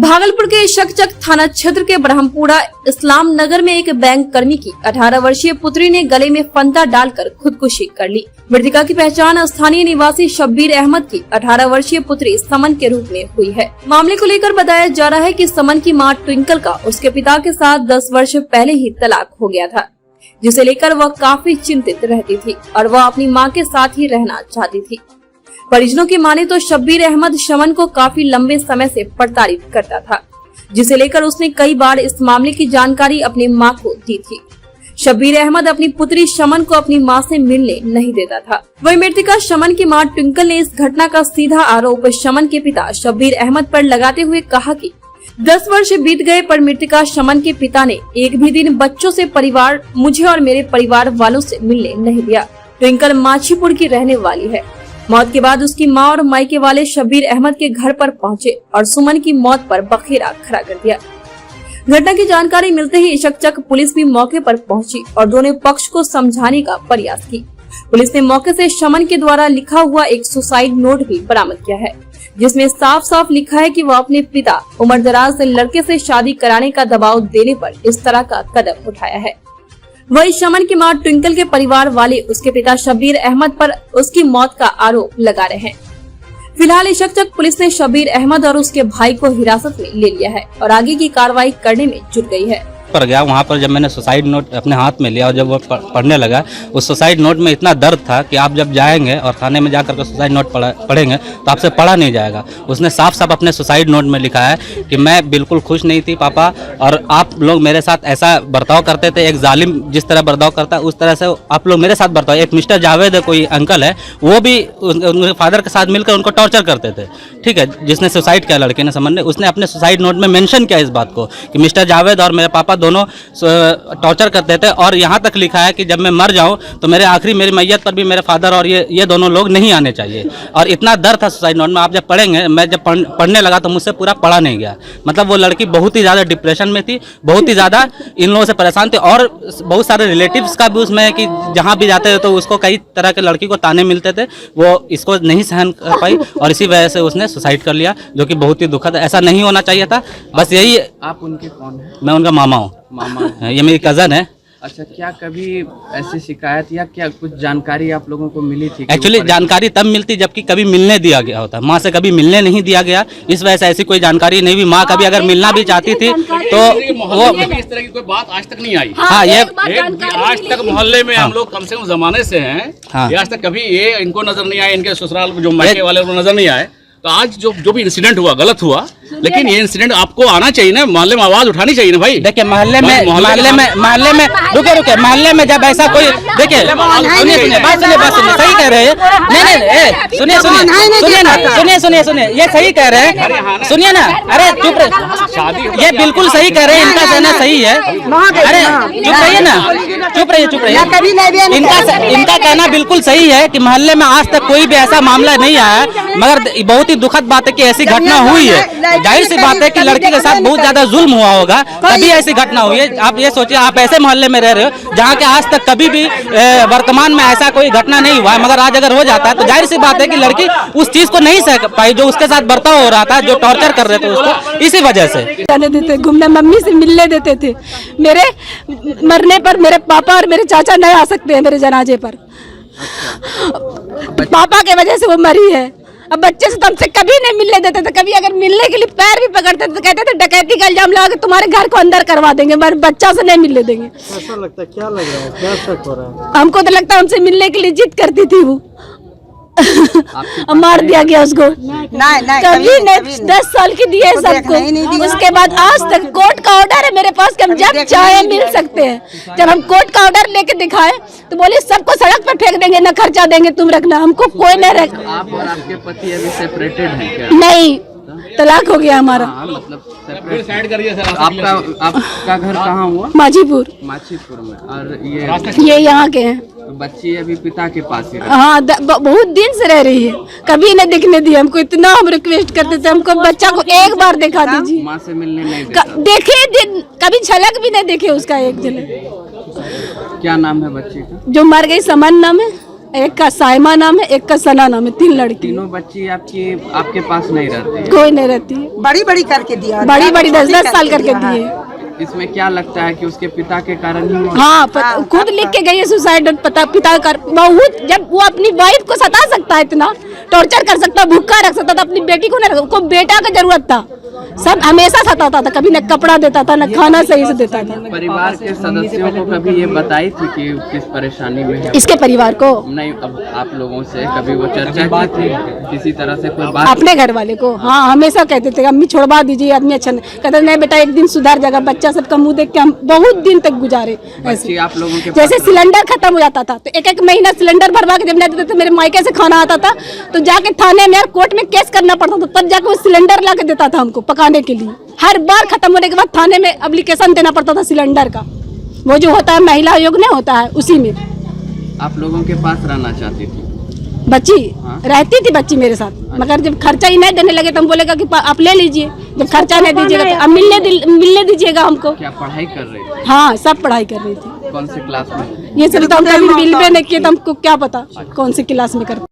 भागलपुर के शकचक थाना क्षेत्र के ब्रह्मपुरा इस्लाम नगर में एक बैंक कर्मी की 18 वर्षीय पुत्री ने गले में फंदा डालकर खुदकुशी कर ली। मृतका की पहचान स्थानीय निवासी शब्बीर अहमद की 18 वर्षीय पुत्री समन के रूप में हुई है। मामले को लेकर बताया जा रहा है कि समन की मां ट्विंकल का उसके पिता के साथ 10 वर्ष पहले ही तलाक हो गया था, जिसे लेकर वह काफी चिंतित रहती थी और वह अपनी मां के साथ ही रहना चाहती थी। परिजनों की माने तो शब्बीर अहमद शमन को काफी लंबे समय से प्रताड़ित करता था, जिसे लेकर उसने कई बार इस मामले की जानकारी अपनी मां को दी थी। शब्बीर अहमद अपनी पुत्री शमन को अपनी मां से मिलने नहीं देता था। वही मृतका शमन की मां ट्विंकल ने इस घटना का सीधा आरोप शमन के पिता शब्बीर अहमद पर लगाते हुए कहा कि 10 वर्ष बीत गए पर मृतका शमन के पिता ने एक भी दिन बच्चों से मुझे और मेरे परिवार वालों से मिलने नहीं दिया। ट्विंकल माछीपुर की रहने वाली है। मौत के बाद उसकी मां और मायके वाले शब्बीर अहमद के घर पर पहुंचे और सुमन की मौत पर बखेड़ा खड़ा कर दिया। घटना की जानकारी मिलते ही शकचक पुलिस भी मौके पर पहुंची और दोनों पक्ष को समझाने का प्रयास की। पुलिस ने मौके से शमन के द्वारा लिखा हुआ एक सुसाइड नोट भी बरामद किया है, जिसमें साफ साफ लिखा है कि वह अपने पिता उम्रदराज लड़के से शादी कराने का दबाव देने पर इस तरह का कदम उठाया है। वही शमन की मां ट्विंकल के परिवार वाले उसके पिता शब्बीर अहमद पर उसकी मौत का आरोप लगा रहे हैं। फिलहाल शकचक पुलिस ने शब्बीर अहमद और उसके भाई को हिरासत में ले लिया है और आगे की कार्रवाई करने में जुट गई है। पर गया वहाँ पर जब मैंने सुसाइड नोट अपने हाथ में लिया और जब वो पढ़ने लगा, उस सुसाइड नोट में इतना दर्द था कि आप जब जाएंगे और थाने में जाकर के सुसाइड नोट पढ़ेंगे तो आपसे पढ़ा नहीं जाएगा। उसने साफ साफ अपने सुसाइड नोट में लिखा है कि मैं बिल्कुल खुश नहीं थी पापा, और आप लोग मेरे साथ ऐसा बर्ताव करते थे, एक जालिम जिस तरह बर्ताव करता है उस तरह से आप लोग मेरे साथ बर्ताव। एक मिस्टर जावेद है, कोई अंकल है, वो भी उनके फादर के साथ मिलकर उनको टॉर्चर करते थे, ठीक है, जिसने सुसाइड किया लड़के ने, समझ ने, उसने अपने सुसाइड नोट में मेंशन किया इस बात को कि मिस्टर जावेद और मेरे पापा दोनों टॉर्चर करते थे, और यहाँ तक लिखा है कि जब मैं मर जाऊँ तो मेरी मैयत पर भी मेरे फादर और ये दोनों लोग नहीं आने चाहिए। और इतना डर था सुसाइड नोट में। आप जब पढ़ेंगे, मैं जब पढ़ने लगा तो मुझसे पूरा पढ़ा नहीं गया। मतलब वो लड़की बहुत ही ज़्यादा डिप्रेशन में थी, बहुत ही ज़्यादा इन लोगों से परेशान थी, और बहुत सारे रिलेटिव्स का भी उसमें है कि जहाँ भी जाते थे तो उसको कई तरह के लड़की को ताने मिलते थे, वो इसको नहीं सहन कर पाई और इसी वजह से उसने सुसाइड कर लिया, जो कि बहुत ही दुखद है। ऐसा नहीं होना चाहिए था। बस यही। आप उनके कौन है? मैं उनका मामा हूँ। मामा? ये मेरी कज़न है। अच्छा, क्या कभी ऐसी शिकायत या क्या कुछ जानकारी आप लोगों को मिली थी? एक्चुअली जानकारी तब मिलती जबकि कभी मिलने दिया गया होता। माँ से कभी मिलने नहीं दिया गया, इस वजह से ऐसी कोई जानकारी नहीं हुई। माँ कभी अगर मिलना भी चाहती थी तो वो इस तरह की कोई बात आज तक नहीं आई। हाँ, ये आज तक मोहल्ले में हम लोग कम से कम जमाने से हैं। हाँ, आज तक कभी ये इनको नजर नहीं आया, इनके ससुराल जो मायके वाले उनको नजर नहीं आए। तो आज जो भी इंसिडेंट हुआ गलत हुआ, लेकिन ये इंसिडेंट आपको आना चाहिए ना, मोहल्ले में आवाज उठानी चाहिए ना भाई। देखिए मोहल्ले में रुके मोहल्ले में जब ऐसा कोई, देखिए सुनिए बात सुनिए, सही कह रहे हैं। नहीं सुनिए ये सही कह रहे हैं, सुनिए ना। अरे चुप रहे, ये बिल्कुल सही कह रहे हैं, इनका कहना सही है। अरे चुप रहिए ना, चुप रहिए। इनका कहना बिल्कुल सही है कि मोहल्ले में आज तक कोई भी ऐसा मामला नहीं आया, मगर बहुत ही दुखद बात है कि ऐसी घटना हुई है। जाहिर सी बात है कि लड़की के साथ बहुत ज्यादा जुल्म हुआ होगा, तभी ऐसी घटना हुई है। आप ये सोचिए, आप ऐसे मोहल्ले में रह रहे हो जहाँ के आज तक कभी भी वर्तमान में ऐसा कोई घटना नहीं हुआ है, मगर आज अगर हो जाता है तो जाहिर सी बात है कि लड़की उस चीज को नहीं सह पाई जो उसके साथ बर्ताव हो रहा था, जो टॉर्चर कर रहे थे उसको, इसी वजह से। जाने देते, घूमने मम्मी से मिलने देते थे। मेरे मरने पर मेरे पापा और मेरे चाचा नहीं आ सकते हैं मेरे जनाजे पर। पापा के वजह से वो मरी है। अब बच्चे से तो हमसे कभी नहीं मिलने देते थे। कभी अगर मिलने के लिए पैर भी पकड़ते थे तो कहते थे डकैती का इल्जाम लगा के तुम्हारे घर को अंदर करवा देंगे, मगर बच्चा से नहीं मिलने देंगे। ऐसा लगता है, क्या लग रहा है, क्या शक हो रहा है? हमको तो लगता है हमसे मिलने के लिए जिद करती थी वो। मार दिया गया उसको। कभी नहीं, 10 साल की दिए सबको। उसके बाद आज तक कोर्ट का ऑर्डर है मेरे पास कि हम जब चाहे मिल सकते हैं। जब हम कोर्ट का ऑर्डर लेके दिखाए तो बोले सबको सड़क पर फेंक देंगे, ना खर्चा देंगे, तुम रखना, हमको कोई नहीं रख। आप और आपके पति अभी सेपरेटेड हैं क्या? नहीं, तलाक हो गया हमारा। मतलब आपका घर कहाँ हुआ? माछीपुर में। और ये यहाँ के हैं। बच्ची अभी पिता के पास ही? हाँ, बहुत दिन से रह रही है, कभी नहीं दिखने दिया हमको। इतना हम रिक्वेस्ट करते थे, हमको बच्चा को एक बार दिखा दीजिए। माँ से मिलने नहीं देखे, कभी झलक भी नहीं देखे उसका एक झलक। क्या नाम है बच्ची का? जो मर गई, समन नाम है। एक का साइमा नाम है, एक का सना नाम है, 3 लड़की। तीनों बच्ची आपके पास नहीं रहती है? कोई नहीं रहती है। बड़ी बड़ी करके दिया, बड़ी बड़ी 10-10 साल करके दिए। इसमें क्या लगता है कि उसके पिता के कारण ही हुआ? हाँ, खुद लिख के गई है सुसाइड नोट। पिता कर बहुत, जब वो अपनी वाइफ को सता सकता है, इतना टॉर्चर कर सकता, भूखा रख सकता था, अपनी बेटी को नहीं रख, उसको बेटा का जरूरत था, सब हमेशा सताता था, कभी न कपड़ा देता था, न खाना सही से देता था। परिवार के सदस्यों को कभी ये बताई थी कि किस परेशानी में है? इसके परिवार को नहीं, अब आप लोगों से कभी वो चर्चा की थी किसी तरह से कोई बात? अपने घर वाले को हाँ हमेशा कहते थे अम्मी छोड़वा दीजिए, आदमी अच्छा नहीं। कहते नहीं बेटा, एक दिन सुधार जाएगा। बच्चा सबका मुंह देख के हम बहुत दिन तक गुजारे ऐसे। आप लोगों के जैसे सिलेंडर खत्म हो जाता था तो एक महीना सिलेंडर भरवा के जब नहीं देते थे, मेरे मायके से खाना आता था तो जाके थाने में यार कोर्ट में केस करना पड़ता था, तब जाके वो सिलेंडर ला के देता था हमको पकाने के लिए। हर बार खत्म होने के बाद थाने में एप्लीकेशन देना पड़ता था सिलेंडर का, वो जो होता है महिला आयोग नहीं होता है, उसी में। आप लोगों के पास रहना चाहती थी बच्ची? हाँ। रहती थी बच्ची मेरे साथ, मगर जब खर्चा ही नहीं देने लगे तो हम बोलेगा कि आप ले लीजिए, जब खर्चा नहीं दीजिएगा तो अब मिलने दीजिएगा हमको। क्या पढ़ाई कर रही थी? हाँ, सब पढ़ाई कर रही थी। कौन से क्लास में? ये सब तो हम कभी मिलवे नहीं किए, तो हमको क्या पता कौन सी क्लास में करते।